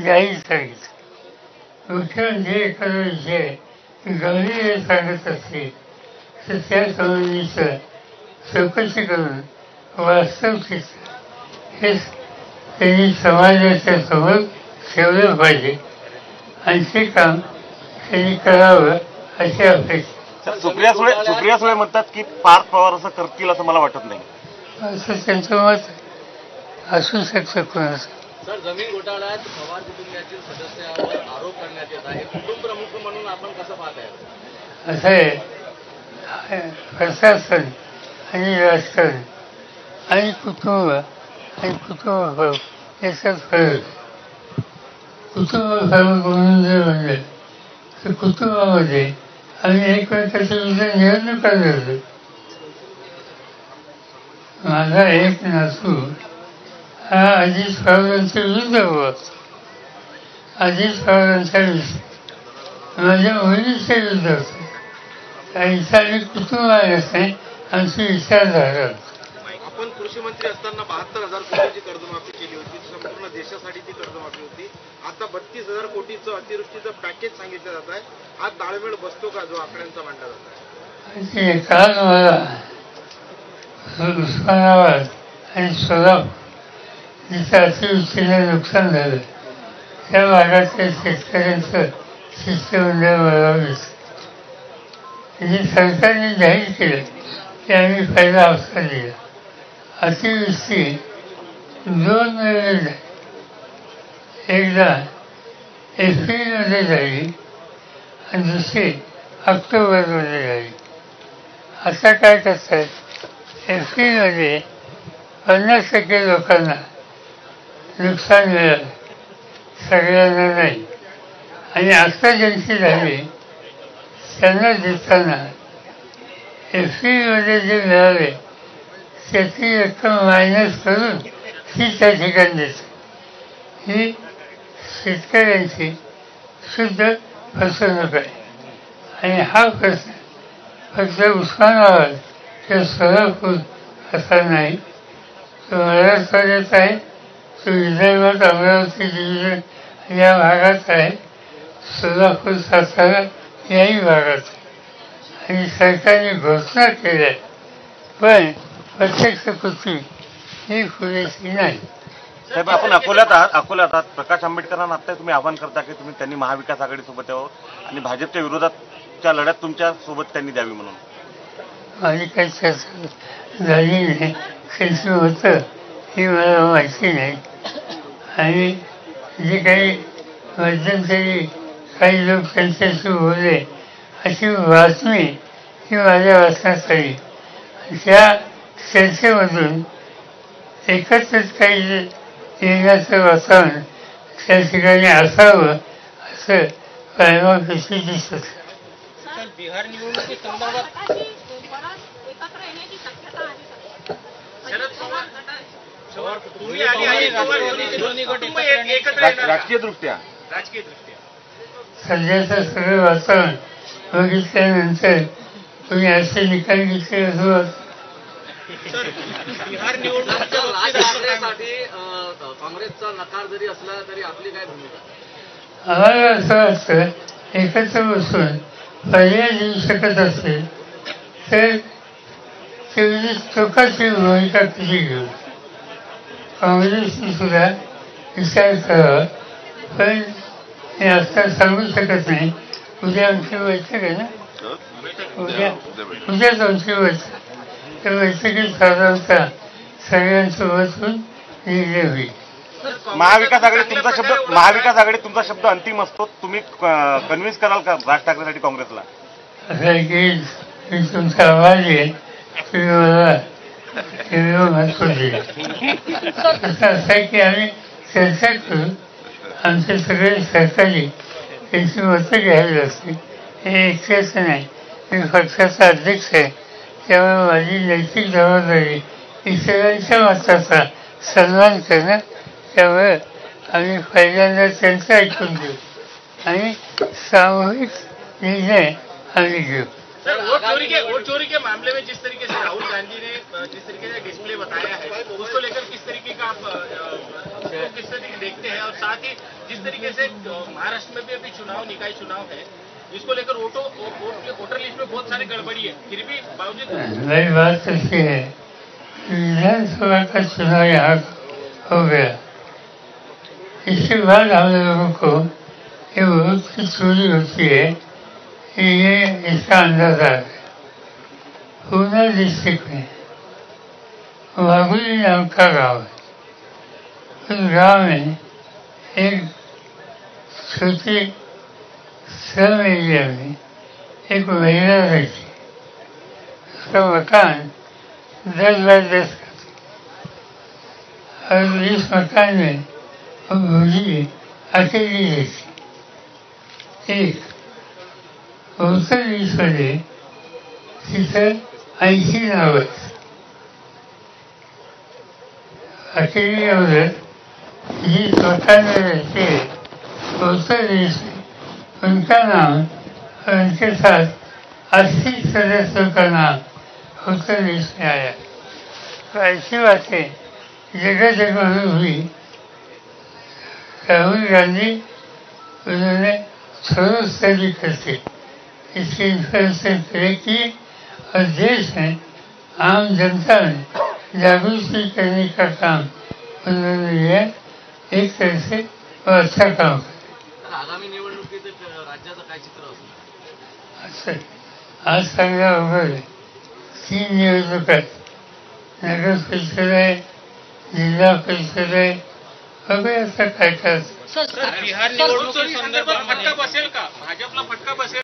जाहीर सांगितलं. मुख्यमंत्री एखादा विषय गंभीर सांगत असतील तर त्या संबंधीचं चौकशी करून वास्तव हे त्यांनी समाजाच्या समोर ठेवलं पाहिजे आणि ते काम त्यांनी करावं अशी अपेक्षा. सुप्रिया सुळे म्हणतात की पार्थ पवार असं करतील असं मला वाटत नाही. असं त्यांचं मत असू शकतं कोणाचं. सर, जमीन घोटाळ्यात पवार कुटुंबातील सदस्यावर आरोप करण्यात येत आहे. कुटुंब प्रमुख म्हणून आपण कसं पाहताय? असं आहे, प्रशासन आणि राजकारण आणि कुटुंब याच्यात फरक. कुटुंब प्रमुख म्हणून जर म्हणलं तर कुटुंबामध्ये आम्ही एकमेकाच्या विरुद्ध निवडणुका लढलो. माझा एक नातू हा अजित पवारांच्या विरुद्ध होता. अजित पवारांच्या विरुद्ध माझ्या मुलीच्या विरुद्ध होतं. इथं आम्ही कुटुंबानेच नाही, आमची विचारधारा. आपण कृषी मंत्री असताना 72,000 कोटीची कर्जमाफी केली होती. संपूर्ण देशासाठी ती कर्जमाफी होती. आता 32,000 कोटीचं अतिवृष्टीचं पॅकेज सांगितलं जात आहे. हा ताळमेळ बसतो का जो आकड्यांचा मांडला जात आहे? काल मला उस्मानाबाद आणि सोलापूर जिथं अतिवृष्टीचं नुकसान झालं त्या भागातल्या शेतकऱ्यांचं शिष्टमंडळ मिळावीच. म्हणजे सरकारने जाहीर केलं की आम्ही पहिला हप्ता दिला. अतिवृष्टी 2 वेळेला झाली. एकदा एप्रिलमध्ये झाली आणि दुसरी ऑक्टोबरमध्ये झाली. आता काय करतात, एप्रिलमध्ये 50% लोकांना नुकसान मिळालं, सगळ्यांना नाही. आणि आता ज्यांची झाली त्यांना देताना एप्रिलमध्ये जे मिळाले त्याची रक्कम मायनस करून ती त्या ठिकाणी देते. ही शेतकऱ्यांची शुद्ध फसवणूक आहे. आणि हा प्रश्न फक्त उस्मानाबाद किंवा सोलापूर असा नाही, तो मराठवाड्यात आहे, तो विदर्भात अमरावती डिव्हिजन या भागात आहे, सोलापूर सातारा याही भागात आहे. आणि सरकारने घोषणा केल्या पण प्रत्यक्ष कृती ही पुरेशी नाही. साहेब, आपण अकोल्यात आहात. प्रकाश आंबेडकरांना आता तुम्ही आवाहन करता की त्यांनी महाविकास आघाडीसोबत यावं आणि भाजपच्या विरोधातच्या लढ्यात तुमच्या सोबत त्यांनी द्यावी म्हणून. माझी काही चर्चा झाली नाही, कशी होतं ही मला माहिती नाही. आणि जे काही मध्यंतरी काही लोक त्यांच्याशी बोलले अशी बातमी ही माझ्या वाचनात आली. त्या चर्चेमधून एकत्रच काही येण्याचं वातावरण त्या ठिकाणी असावं असं पायमापेशी दिसत. बिहार निवडणुकीसंदर्भात राजकीयदृष्ट्या सध्याचं सगळं वातावरण बघितल्यानंतर तुम्ही असे निकाल घेतले असं वाटतं. बिहार निवडणुकीच्या राजकारणासाठी काँग्रेसचा नकार जरी असला तरी आपली काय भूमिका? आम्हाला असं वाटतं एकत्र बसून पर्याय देऊ शकत असेल तर तेवढी टोकाची भूमिका कशी घेऊ. काँग्रेसने सुद्धा विचार करावा, पण हे आता सांगू शकत नाही. उद्या आमची बैठक आहे ना, उद्याच आमची बैठक. त्या बैठकीत साधारणतः सगळ्यांसोबत होऊन निर्णय होईल. महाविकास आघाडी तुमचा शब्द अंतिम असतो. तुम्ही कन्व्हिन्स कराल का राज ठाकरेसाठी काँग्रेसला? असं आहे की मी तुमचा आवाज आहे, तुम्ही मला महत्व दिले. असं आहे की आम्ही चर्चा करू. आमचे सगळे सहकारी त्यांची मतं घ्यायला असते. हे एकट्याच नाही, मी पक्षाचा अध्यक्ष आहे, त्यामुळे माझी नैतिक जबाबदारी इतरांच्या मताचा सन्मान करणं. त्यामुळे आम्ही पहिल्यांदा त्यांचं ऐकून घेऊ आणि सामूहिक निर्णय आम्ही घेऊ. वोट चोरी के मामले में जिस तरीके से राहुल गांधी ने जिस तरीके से डिस्प्ले बताया है उसको लेकर किस तरीके का आप विषय किस तरीके देखते हैं और साथ ही जिस तरीके से महाराष्ट्र में भी अभी चुनाव निकाय चुनाव है, इसको लेकर वोटर लिस्ट में बहुत सारी गड़बड़ी है, फिर भी बावजूद मेरी बात ऐसी है, विधानसभा का चुनाव यहाँ हो गया, इसके बाद हम लोगों को ये वोट की चोरी होती है, ये इसका अंदाजा है। पूना डिस्ट्रिक्ट में वागुली नाम का गाँव है, उस गाँव में एक छोटी स्लम एरिया में एक महिला रहती, उसका मकान 10 बाय 10 का था और इस मकान में वो भूजी अकेली रहती। एक उत्तर ईश्वरी तिथं 80 नावं अकेली औरत जिस मकान में रहती है उत्तर देश में, उनका नाम और उनके साथ 80 सदस्यों का नाम उत्तर देश में आया। तो ऐसी बातें जगह जगह हुई। राहुल गांधी उन्होंने 16 तरीके से इसकी इंफ्रास्ट्रक्चर की और देश में आम जनता में जागृति करने का काम उन्होंने लिया। एक तरह से वो अच्छा काम करे। आगामी निवडणुकीत राज्याचं काय चित्र असणार? असं आज सांगा वगैरे 3 निवडणूक आहेत, नगर परिषद आहे, जिल्हा परिषद आहे, वगैरे असं काय काय असतं। बिहार निवडणुकीसंदर्भात फटका बसेल का? भाजपला फटका बसेल?